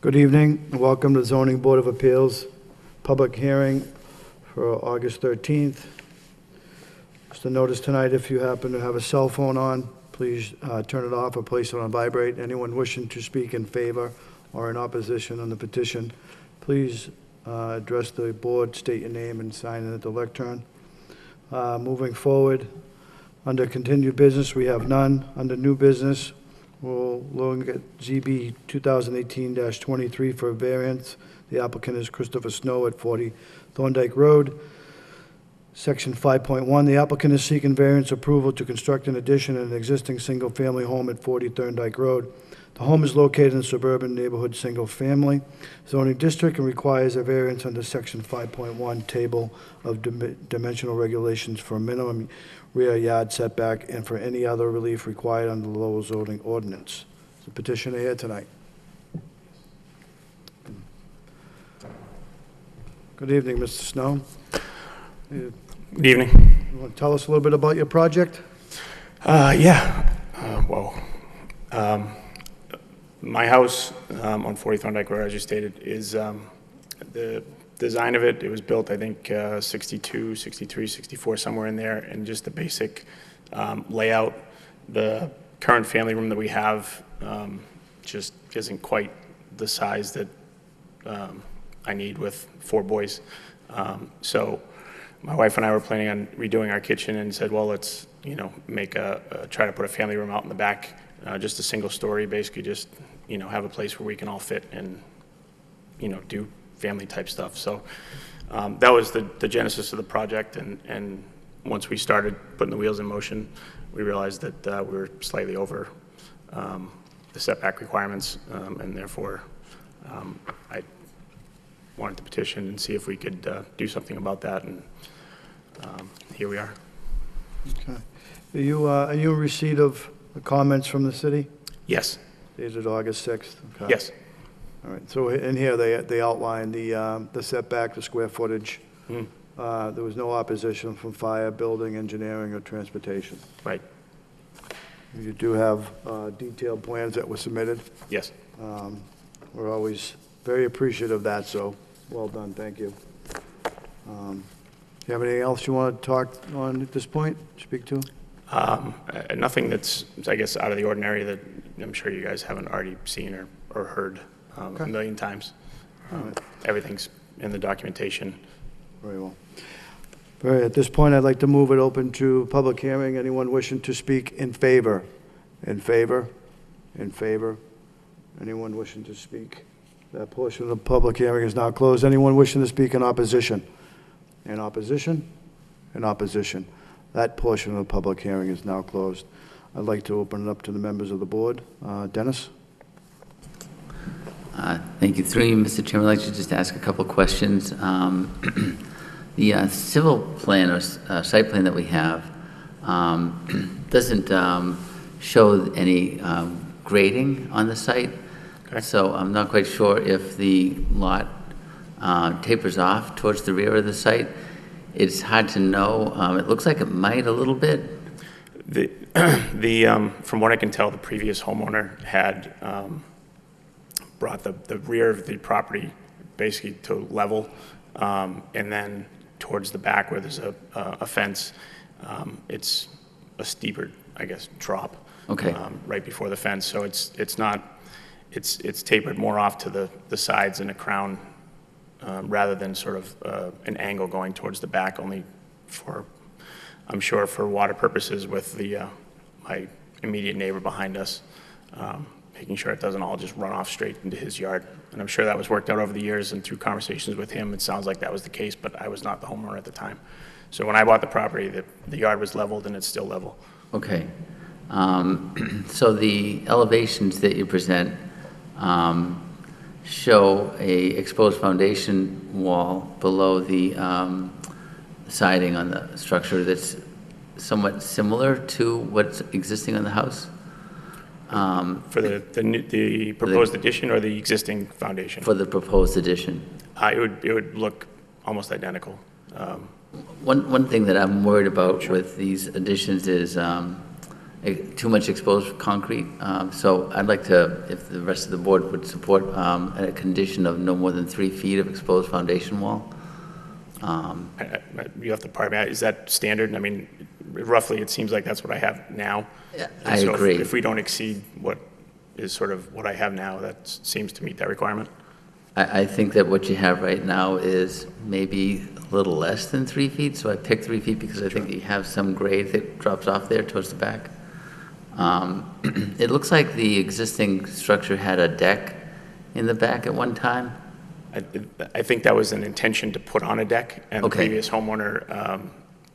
Good evening, and welcome to the Zoning Board of Appeals public hearing for August 13th. Just a notice tonight, if you happen to have a cell phone on, please turn it off or place it on vibrate. Anyone wishing to speak in favor or in opposition on the petition, please address the board, state your name, and sign in at the lectern. Moving forward, under continued business, we have none. Under new business, we'll look at ZB 2018-23 for a variance. The applicant is Christopher Snow at 40 Thorndike Road. Section 5.1, the applicant is seeking variance approval to construct an addition in an existing single-family home at 40 Thorndike Road. The home is located in a suburban neighborhood single-family zoning district and requires a variance under Section 5.1 table of dimensional regulations for a minimum rear yard setback and for any other relief required under the Lowell zoning ordinance. Is the petitioner here tonight? Good evening, Mr. Snow. Good evening. You want to tell us a little bit about your project? My house on 40 Thorndike Road, as you stated, is the design of it. It was built, I think, 62, 63, 64, somewhere in there, and just the basic layout. The current family room that we have just isn't quite the size that I need with 4 boys. So my wife and I were planning on redoing our kitchen and said, well, let's, make try to put a family room out in the back, just a single story, basically just, have a place where we can all fit and, do family type stuff. So that was the genesis of the project. And once we started putting the wheels in motion, we realized that we were slightly over the setback requirements, and therefore I wanted to petition and see if we could do something about that, and here we are. Okay. Are you in receipt of the comments from the city? Yes. Dated August 6th? Okay. Yes. All right, so in here, they outline the setback, the square footage. Mm. There was no opposition from fire, building, engineering, or transportation. Right. You do have detailed plans that were submitted. Yes. We're always very appreciative of that, so well done, thank you. Do you have anything else you want to talk on at this point, speak to? Nothing that's, I guess, out of the ordinary that I'm sure you guys haven't already seen or heard Okay. a million times. Right. Everything's in the documentation. Very well. All right, at this point, I'd like to move it open to public hearing. Anyone wishing to speak in favor? In favor? In favor? Anyone wishing to speak? That portion of the public hearing is now closed. Anyone wishing to speak in opposition? In opposition? In opposition. That portion of the public hearing is now closed. I'd like to open it up to the members of the board. Dennis? Thank you. Through you, Mr. Chairman, I'd like to just ask a couple of questions. The civil plan or site plan that we have doesn't show any grading on the site. Okay. So I'm not quite sure if the lot tapers off towards the rear of the site. It's hard to know. It looks like it might a little bit. From what I can tell, the previous homeowner had brought the rear of the property basically to level, and then towards the back where there's a fence, it's a steeper, I guess, drop. Okay. Right before the fence, so it's tapered more off to the sides and a crown, rather than sort of an angle going towards the back, only for, I'm sure, for water purposes with my immediate neighbor behind us, making sure it doesn't all just run off straight into his yard. And I'm sure that was worked out over the years, and through conversations with him, it sounds like that was the case, but I was not the homeowner at the time. So when I bought the property, the yard was leveled, and it's still level. Okay. So the elevations that you present show a exposed foundation wall below the siding on the structure that's somewhat similar to what's existing on the house? For the proposed addition or the existing foundation? For the proposed addition. It would look almost identical. One thing that I'm worried about with these additions is too much exposed concrete. So I'd like to, if the rest of the board would support a condition of no more than 3 feet of exposed foundation wall. You have to pardon me, is that standard? I mean, roughly, it seems like that's what I have now. Yeah, And I so agree. If we don't exceed what is sort of what I have now, that seems to meet that requirement. I think that what you have right now is maybe a little less than 3 feet, so I picked 3 feet because I think you have some grade that drops off there towards the back. It looks like the existing structure had a deck in the back at one time. I think that was an intention to put on a deck, and the Okay. previous homeowner,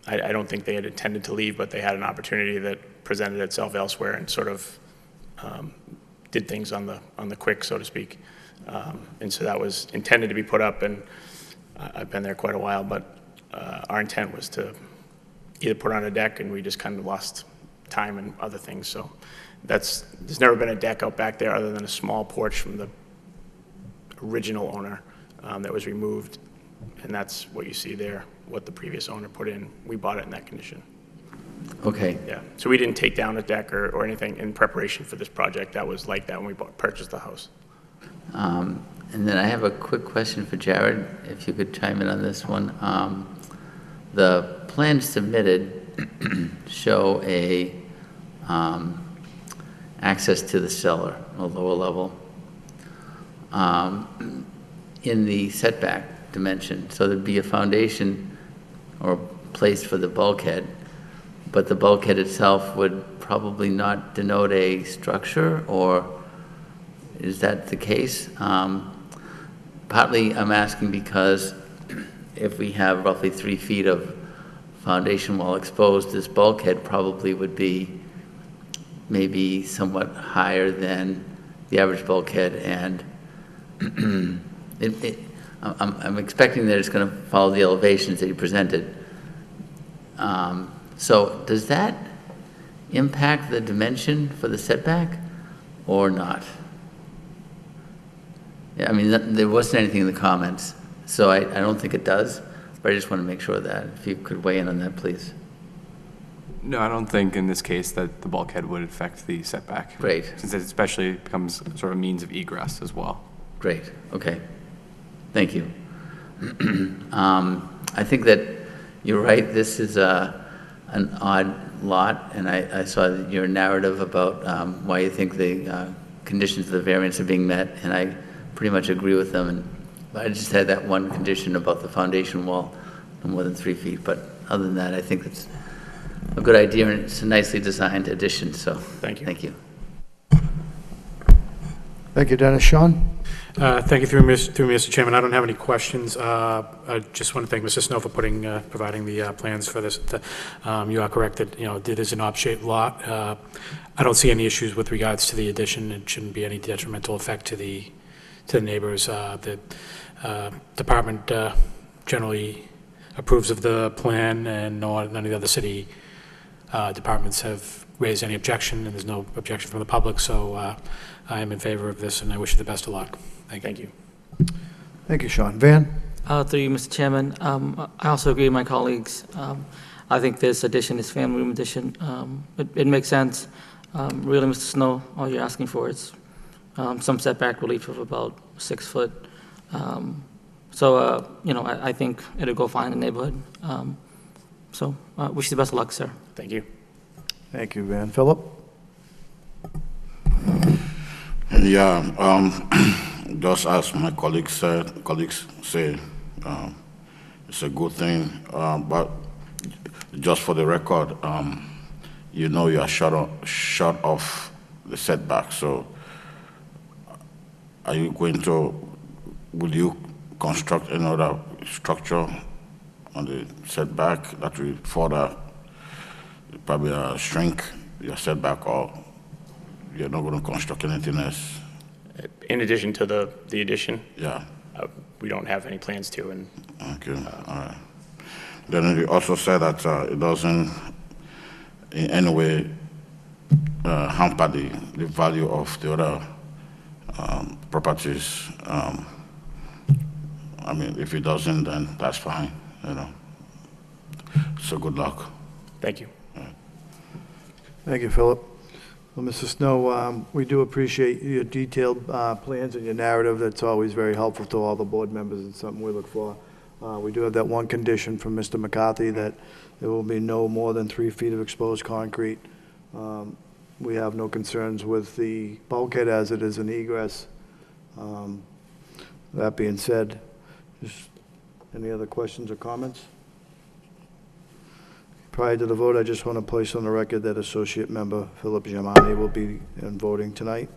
I don't think they had intended to leave, but they had an opportunity that presented itself elsewhere and sort of did things on the quick, so to speak. And so that was intended to be put up, and I've been there quite a while, but our intent was to either put on a deck, and we just kind of lost time and other things. So there's never been a deck out back there other than a small porch from the original owner that was removed, and that's what you see there, what the previous owner put in. We bought it in that condition. Okay. Yeah, so we didn't take down a deck or anything in preparation for this project. That was like that when we purchased the house. And then I have a quick question for Jared, if you could chime in on this one. The plans submitted show a access to the cellar, a lower level, in the setback dimension. So there'd be a foundation or place for the bulkhead, but the bulkhead itself would probably not denote a structure, or is that the case? Partly I'm asking because if we have roughly 3 feet of foundation wall exposed, this bulkhead probably would be maybe somewhat higher than the average bulkhead, and I'm expecting that it's going to follow the elevations that you presented. So does that impact the dimension for the setback or not? Yeah, I mean, there wasn't anything in the comments, so I don't think it does, but I just want to make sure that, if you could weigh in on that, please. No, I don't think in this case that the bulkhead would affect the setback. Great. Since it especially becomes sort of a means of egress as well. Great, okay. Thank you. I think that you're right, this is an odd lot, and I saw your narrative about why you think the conditions of the variance are being met, and I pretty much agree with them. And I just had that one condition about the foundation wall, no more than 3 feet, but other than that, I think it's a good idea, and it's a nicely designed addition, so. Thank you. Thank you. Thank you, Dennis. Sean? Thank you, through Mr. Chairman. I don't have any questions. I just want to thank Mr. Snow for providing the plans for this. You are correct that, it is an odd-shaped lot. I don't see any issues with regards to the addition. It shouldn't be any detrimental effect to the neighbors. The department generally approves of the plan, and none of the other city departments have raised any objection, and there's no objection from the public, so I am in favor of this, and I wish you the best of luck. Thank you. Thank you, Sean. Van? Through you, Mr. Chairman, I also agree with my colleagues. I think this addition, this family room addition, it makes sense. Really, Mr. Snow, all you're asking for is some setback relief of about 6 foot. So, I think it'll go fine in the neighborhood. So, wish you the best of luck, sir. Thank you. Thank you, Van. Philip? Yeah, just as my colleagues say, it's a good thing, but just for the record, you are short of the setback, so will you construct another structure on the setback that will further probably shrink your setback, or you're not going to construct anything else? In addition to the addition, Yeah. we don't have any plans to, and Okay, all right. Then you also said that it doesn't in any way hamper the value of the other properties. I mean, if it doesn't, then that's fine, So good luck. thank you. Thank you, Philip. Well, Mr. Snow, we do appreciate your detailed plans and your narrative. That's always very helpful to all the board members and something we look for. We do have that one condition from Mr. McCarthy that there will be no more than 3 feet of exposed concrete. We have no concerns with the bulkhead as it is an egress. That being said, just any other questions or comments? Prior to the vote, I just want to place on the record that Associate Member Philip Giamani will be in voting tonight.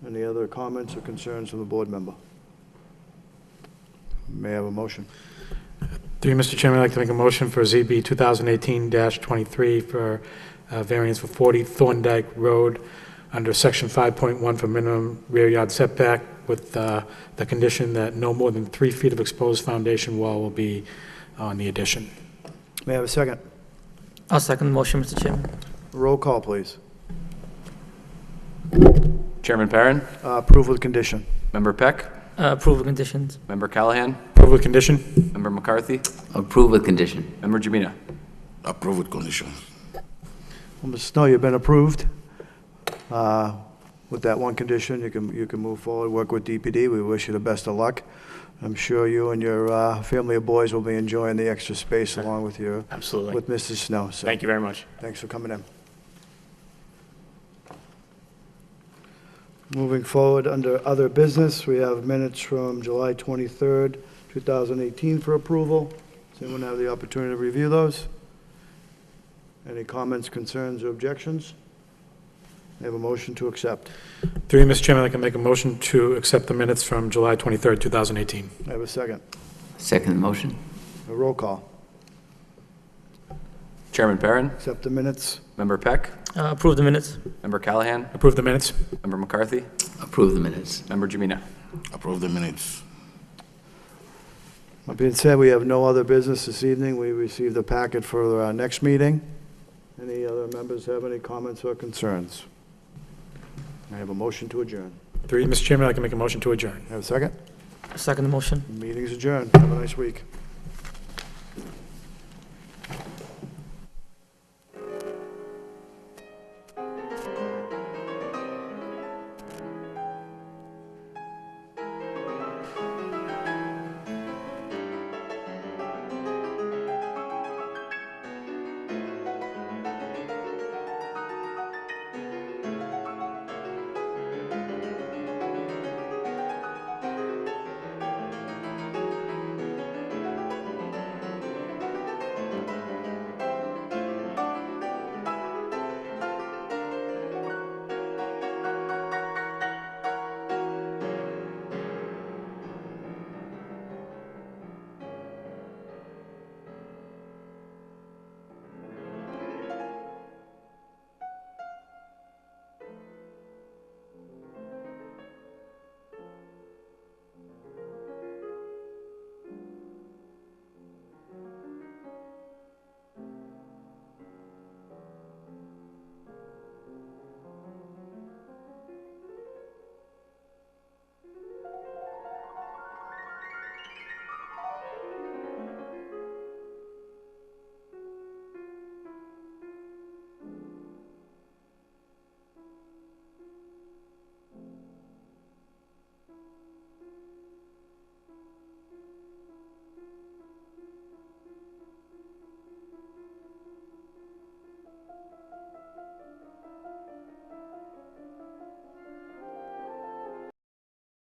Any other comments or concerns from the board member? May I have a motion? Through you, Mr. Chairman, I'd like to make a motion for ZB 2018-23 for variance for 40 Thorndike Road under Section 5.1 for minimum rear yard setback with the condition that no more than 3 feet of exposed foundation wall will be on the addition. May I have a second? I'll second the motion, Mr. Chairman. Roll call, please. Chairman Perrin, Approval with condition. Member Peck, Approval conditions. Member Callahan, Approve with condition? Member McCarthy, Approve with condition. Member Jimina. Approve with conditions. Well, Mr. Snow, you've been approved. With that one condition, you can move forward, work with DPD. We wish you the best of luck. I'm sure you and your family of boys will be enjoying the extra space along with Absolutely. with Mrs. Snow. So Thank you very much. thanks for coming in. Moving forward, under other business, we have minutes from July 23rd, 2018 for approval. Does anyone have the opportunity to review those? Any comments, concerns, or objections? I have a motion to accept. Through you, Mr. Chairman, I'd like to make a motion to accept the minutes from July 23rd, 2018. I have a second. Second motion. A roll call. Chairman Perrin, Accept the minutes. Member Peck, Approve the minutes. Member Callahan, Approve the minutes? Member McCarthy, Approve the minutes. Member Jimina. Approve the minutes. That being said, we have no other business this evening. We received the packet for our next meeting. Any other members have any comments or concerns? I have a motion to adjourn. Through you, Mr. Chairman, I'd like to make a motion to adjourn. Have a second? Second the motion. Meeting's adjourned. Have a nice week.